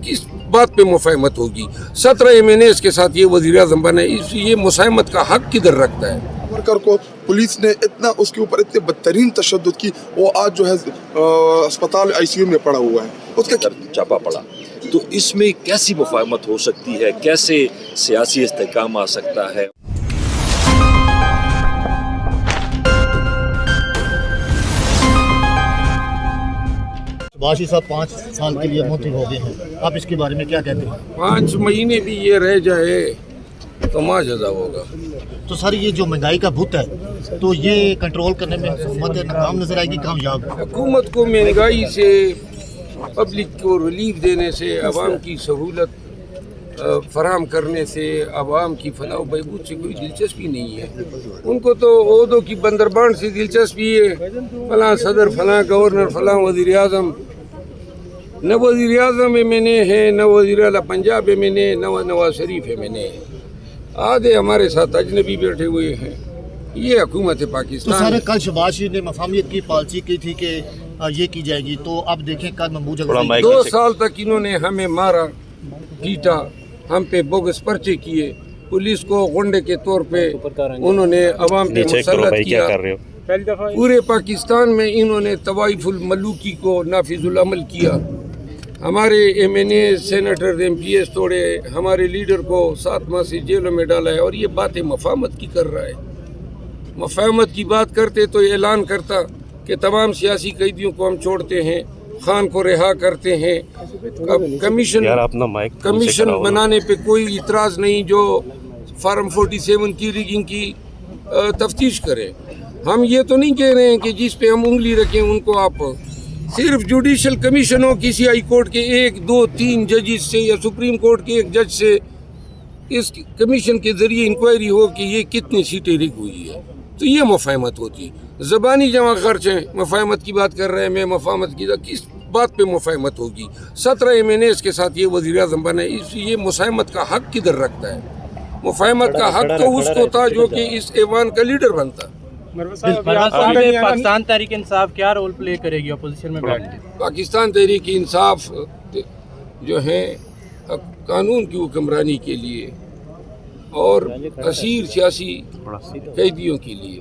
किस बात पे मुफाहमत होगी? 17 MNAs के साथ ये वज़ीर आज़म बने, ये मुसाहमत का हक किधर रखता है? वर्कर को पुलिस ने इतना उसके ऊपर इतने बदतरीन तशद्दुद की, वो आज जो है अस्पताल ICU में पड़ा हुआ है, उसका चापा पड़ा। तो इसमें कैसी मुफाहमत हो सकती है, कैसे सियासी इस्तेहकाम आ सकता है? बाशी साहब 5 साल के लिए मुंतखब हो गए हैं, आप इसके बारे में क्या कहते हैं? 5 महीने भी ये रह जाए तो माजज़ा होगा। तो सर ये जो महंगाई का भूत है, तो ये कंट्रोल करने में हुकूमत नाकाम नजर आएगी, कामयाब? हुकूमत को महंगाई से, पब्लिक को रिलीफ देने से, आवाम की सहूलत फराहम करने से, आवाम की फलाह व बहबूद से कोई दिलचस्पी नहीं है। उनको तो ओहदों की बंदरबांट से दिलचस्पी है, फलां सदर, फलां गवर्नर, फलां वज़ीर आज़म। न वज़ीर आज़म MNA है, न वज़ीर आला पंजाब MNA, न नवाज शरीफ MNA है। आधे हमारे साथ अजनबी बैठे हुए हैं। ये हुकूमत है तो पाकिस्तान। सर कल शहबाज शरीफ ने मफाहमियत की पॉलिसी की थी कि ये की जाएगी, तो अब देखें कल महमूद 2 साल तक इन्होंने हमें मारा, पीटा, हम पे बोगस पर्चे किए, पुलिस को गुंडे के तौर पे उन्होंने अवाम पे मुसल्लत किया। पूरे पाकिस्तान में इन्होंने तवाइफुल मलूकी को नाफिजुल अमल किया। हमारे MNA, सेनेटर, MPs तोड़े, हमारे लीडर को 7 माह से जेलों में डाला है। और ये बातें मफाहमत की कर रहा है। मफाहमत की बात करते तो ऐलान करता कि तमाम सियासी कैदियों को हम छोड़ते हैं, खान को रिहा करते हैं। अब कमीशन बनाने पे कोई इतराज़ नहीं जो फार्म 47 की रिगिंग की तफ्तीश करे। हम ये तो नहीं कह रहे हैं कि जिस पे हम उंगली रखें उनको आप सिर्फ जुडिशल कमीशन हो, किसी हाई कोर्ट के 1, 2, 3 जजेस से या सुप्रीम कोर्ट के एक जज से इस कमीशन के ज़रिए इंक्वायरी हो कि ये कितनी सीटें रिग हुई है, तो ये मुफाहमत होती। ज़बानी जमा खर्च है, मुफाहमत की बात कर रहे हैं। मैं मुफाहमत की किस बात पे मुफाहमत होगी? 17 MNAs के साथ ये वज़ीर आज़म बने, ये मुसाहमत का हक किधर रखता है? मुफाहमत का हक तो उसको था जो कि इस ऐवान का लीडर बनता। पाकिस्तान तहरीक इंसाफ क्या रोल प्ले करेगी अपोजिशन में बैठ के? पाकिस्तान तहरीक इंसाफ जो है कानून की हुक्मरानी के लिए और असीर सियासी कैदियों के लिए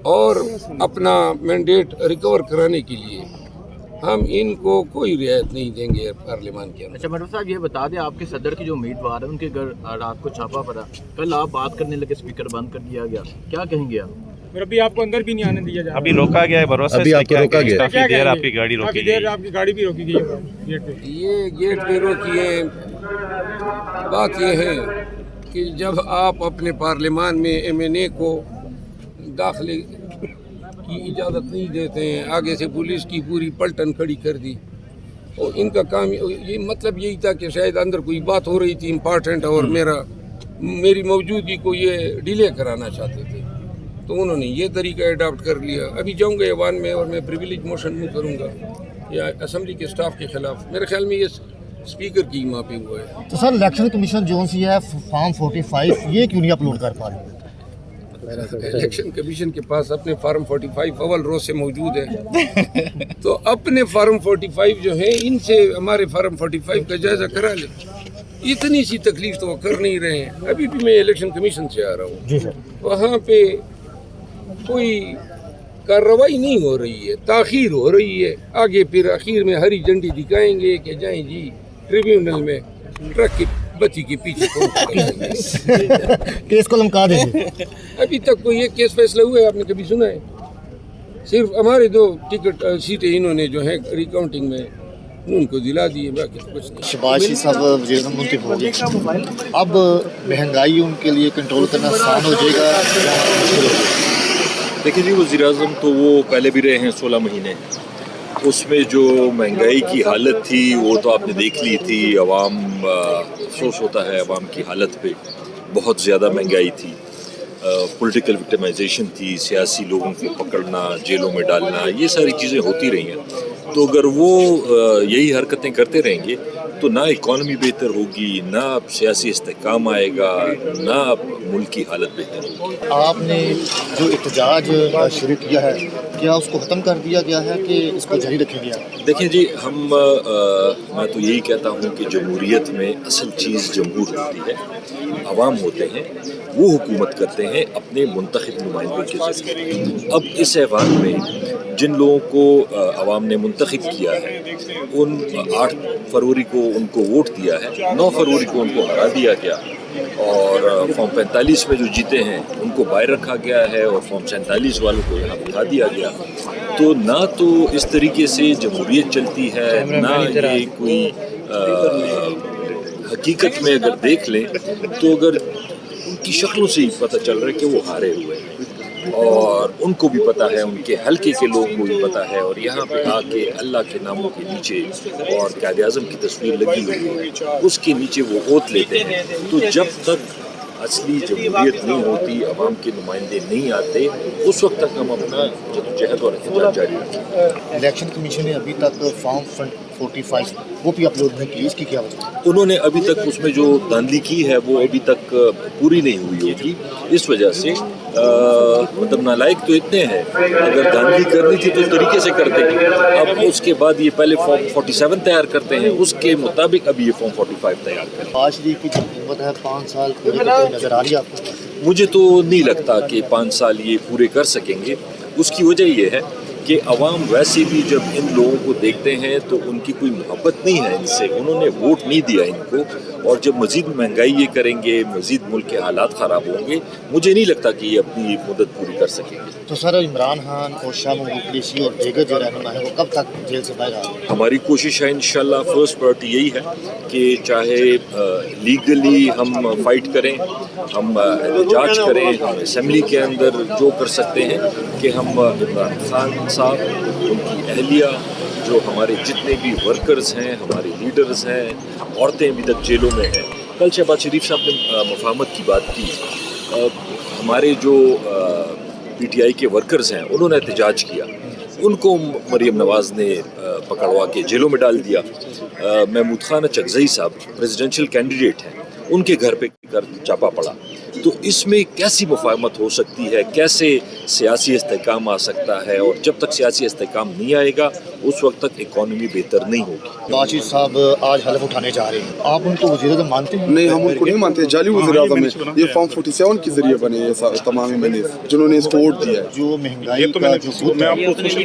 और अपना मैंडेट रिकवर कराने के लिए हम इनको कोई रियायत नहीं देंगे पार्लियामान के अंदर। अच्छा मरहूम साहब, ये बता दें आपके सदर के जो उम्मीदवार हैं उनके घर रात को छापा पड़ा, कल आप बात करने लगे, स्पीकर बंद कर दिया गया, क्या कहेंगे आप? अभी आपको अंदर भी नहीं आने दिया जा रहा। अभी रोका गया है, भरोसा अभी आपको रोका गया, काफी देर आपकी गाड़ी रोकी गई, आपकी गाड़ी भी रोकी गई है गेट पे। ये गेट पे रोकी है। बात ये है कि जब आप अपने पार्लियामान में MNA को दाखिले की इजाज़त नहीं देते हैं, आगे से पुलिस की पूरी पलटन खड़ी कर दी, और इनका काम ये मतलब यही था कि शायद अंदर कोई बात हो रही थी इम्पॉर्टेंट और मेरी मौजूदगी को ये डिले कराना चाहते थे, तो उन्होंने ये तरीका अडॉप्ट कर लिया। अभी जाऊंगा ऐवान में और मैं प्रिविलेज मोशन मूव करूंगा या असेंबली के स्टाफ के खिलाफ। मेरे ख्याल में ये स्पीकर की माँ पे हुआ है। तो सर इलेक्शन कमीशन जो सी है फॉर्म 45 ये क्यों नहीं अपलोड कर पा रहे? इलेक्शन कमीशन के पास अपने फार्म 45 अव्वल रोज से मौजूद है, तो अपने फार्म 45 जो है इनसे हमारे फार्म 45 का जायजा करा ले। इतनी सी तकलीफ तो वो कर नहीं रहे हैं। अभी भी मैं इलेक्शन कमीशन से आ रहा हूँ, वहाँ पे कोई कार्रवाई नहीं हो रही है, ताख़ीर हो रही है। आगे फिर आखिर में हरी झंडी दिखाएंगे कि जाएं जी ट्रिब्यूनल में ट्रक की बत्ती के पीछे केस को लमका देंगे। अभी तक कोई एक केस फैसला हुआ है आपने कभी सुना है? सिर्फ हमारे 2 टिकट सीटें इन्होंने जो है रिकाउंटिंग में उनको दिला दिए, बाकी तो कुछ नहीं। शहबाज शरीफ साहब वज़ीर आज़म मुंतखब हो गए, अब महंगाई उनके लिए कंट्रोल करना आसान हो जाएगा? देखिए जी, वज़ीर आज़म तो वो पहले भी रहे हैं 16 महीने। उसमें जो महंगाई की हालत थी वो तो आपने देख ली थी। अवाम अफसोस होता है अवाम की हालत पे, बहुत ज़्यादा महंगाई थी, पॉलिटिकल विक्टिमाइजेशन थी, सियासी लोगों को पकड़ना, जेलों में डालना, ये सारी चीज़ें होती रही हैं। तो अगर वो यही हरकतें करते रहेंगे تو نہ اکانومی بہتر ہوگی، نہ سیاسی استحکام آئے گا، نہ ملک کی حالت بہتر ہوگی۔ آپ نے جو احتجاج شروع کیا ہے کیا اس کو ختم کر دیا گیا ہے کہ اس کو جاری رکھا گیا؟ دیکھیں جی، میں تو یہی کہتا ہوں کہ جمہوریت میں اصل چیز جمہور ہوتی ہے، عوام ہوتے ہیں، وہ حکومت کرتے ہیں اپنے منتخب نمائندوں کے ذریعے۔ اب اس ایوان میں جن لوگوں کو عوام نے منتخب کیا ہے، ان 8 فروری کو ان کو ووٹ دیا ہے، 9 فروری کو ان کو ہرا دیا گیا، اور فارم 45 میں جو جیتے ہیں ان کو باہر رکھا گیا ہے اور فارم 47 والوں کو یہاں بٹھا دیا گیا۔ تو نہ تو اس طریقے سے جمہوریت چلتی ہے، نہ یہ کوئی حقیقت میں اگر دیکھ لیں تو اگر ان کی شکلوں سے ہی پتہ چل رہا ہے کہ وہ ہارے ہوئے ہیں، اور ان کو بھی پتہ ہے، ان کے حلقے کے لوگوں کو بھی پتہ ہے، اور یہاں پہ آ کے اللہ کے ناموں کے نیچے اور قائد اعظم کی تصویر لگی ہوئی ہے اس کے نیچے وہ اوت لیتے ہیں۔ تو جب تک اصلی جمہوریت نہیں ہوتی، عوام کے نمائندے نہیں آتے، اس وقت تک ہم اپنا جدوجہد اور احتجاج جاری رکھیں۔ الیکشن کمیشن نے ابھی تک فارم 45 وہ بھی اپلوڈ نہیں کی، اس کی کیا وجہ ہے؟ انہوں نے ابھی تک اس میں جو دھاندلی کی ہے وہ ابھی تک پوری نہیں ہوئی ہوگی، اس وجہ سے مطلب نالائق تو اتنے ہیں، اگر دھاندلی کرنی تھی تو طریقے سے کرتے ہیں۔ اب اس کے بعد یہ پہلے فارم 47 تیار کرتے ہیں، اس کے مطابق اب یہ فارم 45 تیار کریں۔ نواز شریف کی جو حکومت ہے 5 سال پورے کرتے ہوئے نظر آ رہی ہے آپ کو؟ مجھے تو نہیں لگتا کہ 5 سال یہ پورے کر سکیں گے۔ اس کی وجہ یہ ہے کہ عوام ویسے بھی جب ان لوگوں کو دیکھتے ہیں تو ان کی کوئی محبت نہیں ہے ان سے، انہوں نے ووٹ نہیں دیا ان کو، اور جب مزید مہنگائی یہ کریں گے، مزید ملک کے حالات خراب ہوں گے، مجھے نہیں لگتا کہ یہ اپنی مدت پوری کر سکیں گے۔ تو سر عمران خان اور شاہ محمود قریشی اور دیگر جو رہنما ہے وہ کب تک جیل سے باہر آ رہے ہیں؟ ہماری کوشش ہے انشاءاللہ، فرسٹ پرائرٹی یہی ہے کہ چاہے لیگلی ہم فائٹ کریں، ہم احتجاج کریں، ہم اسمبلی کے اندر جو کر سکتے ہیں کہ ہم عمران خان صاحب، ان کی اہلیہ، جو ہمارے جتنے بھی ورکرز ہیں، ہمارے لیڈرز ہیں، عورتیں ابھی تک جیلوں میں ہیں۔ کل شہباز شریف صاحب نے مفاہمت کی بات کی، ہمارے جو پی ٹی آئی کے ورکرز ہیں انہوں نے احتجاج کیا، ان کو مریم نواز نے پکڑوا کے جیلوں میں ڈال دیا۔ محمود خان اچکزئی صاحب پریزیڈنشل کینڈیڈیٹ ہیں، ان کے گھر پہ چھاپا پڑا۔ تو اس میں کیسی مفاہمت ہو سکتی ہے، کیسے سیاسی استحکام آ سکتا ہے، اور جب تک سیاسی استحکام نہیں آئے گا اس وقت تک اکانومی بہتر نہیں ہوگی۔ نواز شریف صاحب آج حلف اٹھانے جا رہے ہیں، آپ ان کو وزیر اعظم مانتے ہیں؟ نہیں، ہم ان کو نہیں مانتے، جعلی وزیر اعظم ہے۔ یہ فارم 47 کے ذریعے بنے یہ تمام ایم جنہوں نے اس کو ووٹ دیا ہے۔ جو مہنگائی کا جو بوت ہے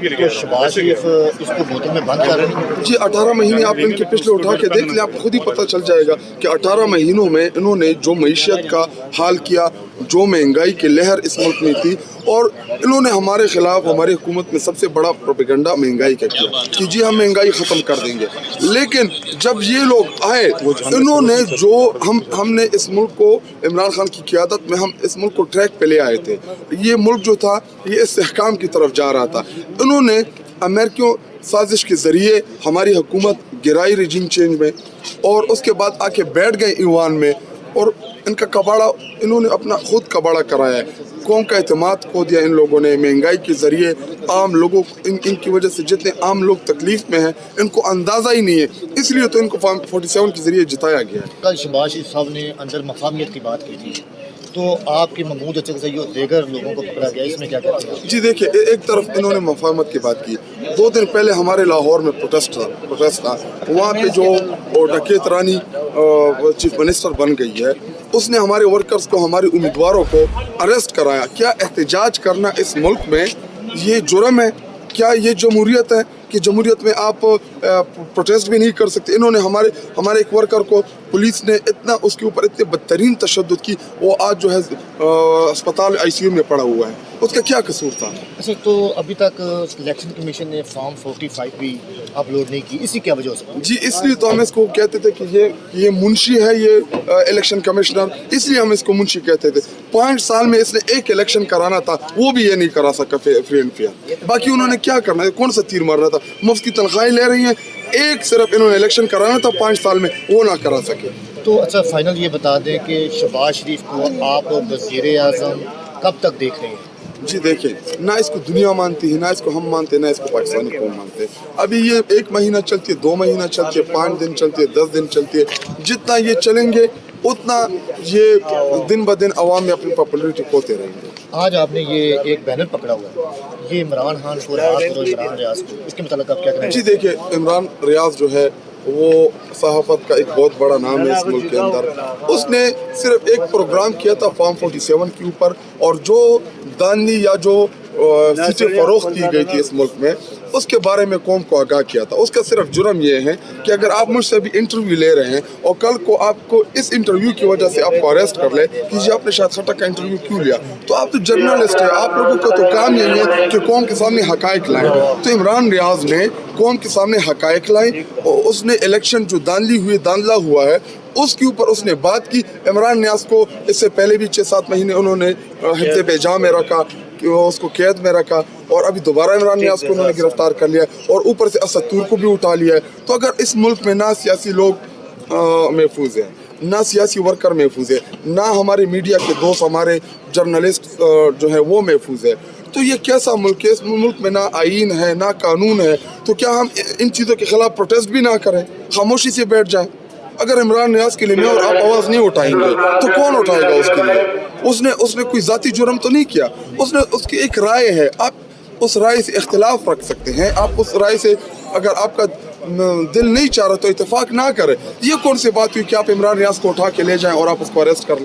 تو شہباز شریف اس کو بوتل میں بند کر رہے ہیں۔ جی 18 مہینے آپ ان کے پچھلے اٹھا کے دیکھ لیں، آپ کو خود ہی پتہ چل جائے گا کہ 18 مہینوں میں انہوں نے جو معیشت کا حال کیا، جو مہنگائی کی لہر اس ملک میں تھی، اور انہوں نے ہمارے خلاف ہماری حکومت میں سب سے بڑا پروپیگنڈا مہنگائی کا کیا کہ جی ہم مہنگائی ختم کر دیں گے۔ لیکن جب یہ لوگ آئے، انہوں نے جو ہم نے اس ملک کو عمران خان کی قیادت میں ہم اس ملک کو ٹریک پہ لے آئے تھے، یہ ملک جو تھا یہ استحکام کی طرف جا رہا تھا۔ انہوں نے امریکیوں سازش کے ذریعے ہماری حکومت گرائی رجیم چینج میں، اور اس کے بعد آ کے بیٹھ گئے ایوان میں، اور ان کا کباڑا انہوں نے اپنا خود کباڑا کرایا ہے۔ قوم کا اعتماد کھو دیا ان لوگوں نے مہنگائی کے ذریعے۔ عام لوگوں ان کی وجہ سے جتنے عام لوگ تکلیف میں ہیں ان کو اندازہ ہی نہیں ہے، اس لیے تو ان کو فارم 47 کے ذریعے جتایا گیا ہے۔ کل شہباز شریف صاحب نے اندر مفاہمیت کی بات کی تھی، تو آپ کے محمود اچکزئی اور دیگر لوگوں کو پکڑا گیا، اس میں کیا کہتے ہیں؟ جی دیکھیے، ایک طرف انہوں نے مفاہمت کی بات کی، 2 دن پہلے ہمارے لاہور میں پروٹیسٹ تھا، وہاں پہ جو ڈکیت رانی چیف منسٹر بن گئی ہے، اس نے ہمارے ورکرز کو، ہمارے امیدواروں کو اریسٹ کرایا۔ کیا احتجاج کرنا اس ملک میں یہ جرم ہے؟ کیا یہ جمہوریت ہے کہ جمہوریت میں آپ پروٹیسٹ بھی نہیں کر سکتے؟ انہوں نے ہمارے ایک ورکر کو پولیس نے اتنا اس کے اوپر اتنے بدترین تشدد کی، وہ آج جو ہے اسپتال ICU میں پڑا ہوا ہے، اس کا کیا قصور تھا؟ اچھا، تو ابھی تک الیکشن کمیشن نے فارم 45 بھی اپلوڈ نہیں کی، اسی کیا وجہ ہو سکتی ہے؟ جی اس لیے تو ہم اس کو کہتے تھے کہ یہ منشی ہے، یہ الیکشن کمشنر، اس لیے ہم اس کو منشی کہتے تھے۔ 5 سال میں اس نے ایک الیکشن کرانا تھا، وہ بھی یہ نہیں کرا سکا فری اینڈ فیئر۔ باقی انہوں نے کیا کرنا ہے، کون سا تیر مارنا تھا؟ مفت کی تنخواہیں لے رہی ہیں، ایک صرف انہوں نے الیکشن کرانا تھا 5 سال میں، وہ نہ کرا سکے۔ تو اچھا فائنل یہ بتا دیں کہ شہباز شریف کو آپ وزیر اعظم کب تک دیکھ رہے ہیں؟ जी देखिए, ना इसको दुनिया मानती है, ना इसको हम मानते हैं, ना इसको पाकिस्तानी कौम मानते हैं। अभी ये 1 महीना चलती है, 2 महीना चलती है, 5 दिन चलती है, 10 दिन चलती है। जितना ये चलेंगे उतना ये दिन ब दिन अवाम में अपनी पॉपुलरिटी खोते रहेंगे। आज आपने ये एक बैनर पकड़ा हुआ है, ये इमरान खान को राहत करो इमरान रियाज को, इसके मतलब आप क्या करेंगे? जी देखिए, इमरान रियाज जो है वो सहाफ़त का एक बहुत बड़ा नाम है इस मुल्क के अंदर। उसने सिर्फ एक प्रोग्राम किया था फॉर्म 47 के ऊपर, और जो दानी या जो सीटें फरोख्त की गई थी इस मुल्क में, उसके बारे में कौम को आगाह किया था। उसका सिर्फ जुर्म ये है कि अगर आप मुझसे भी इंटरव्यू ले रहे हैं और कल को आपको इस इंटरव्यू की वजह से आपको अरेस्ट कर ले कि जी आपने शायद खट्टक का इंटरव्यू क्यों लिया, तो आप तो जर्नलिस्ट है, आप लोगों का तो काम यही है कि कौम के सामने हकायक लाएं। तो इमरान रियाज ने कौम के सामने हकायक लाई, और उसने इलेक्शन जो दांधला हुआ है उसके ऊपर उसने बात की। इमरान रियाज को इससे पहले भी 6-7 महीने उन्होंने हिफ्ज़ बेजा में रखा, उसको कैद में रखा, और अभी दोबारा इमरान रियाज को उन्होंने गिरफ्तार कर लिया, और ऊपर से असद तुर्क को भी उठा लिया है। तो अगर इस मुल्क में ना सियासी लोग महफूज हैं, ना सियासी वर्कर महफूज है, ना हमारे मीडिया के दोस्त, हमारे जर्नलिस्ट जो है वो महफूज है, तो ये कैसा मुल्क है? इस मुल्क में ना आईन है, ना कानून है। तो क्या हम इन चीज़ों के खिलाफ प्रोटेस्ट भी ना करें, खामोशी से बैठ जाएं? अगर इमरान रियाज के लिए मैं और आप आवाज़ नहीं उठाएंगे तो कौन उठाएगा उसके लिए? उसने कोई ज़ाती जुर्म तो नहीं किया, उसकी एक राय है, आप उस राय से इख्तिलाफ रख सकते हैं। आप उस राय से अगर आपका दिल नहीं चाह रहा तो इत्तेफाक ना करें। ये कौन सी बात हुई कि आप इमरान रियाज को उठा के ले जाएं और आप उसको अरेस्ट कर लें?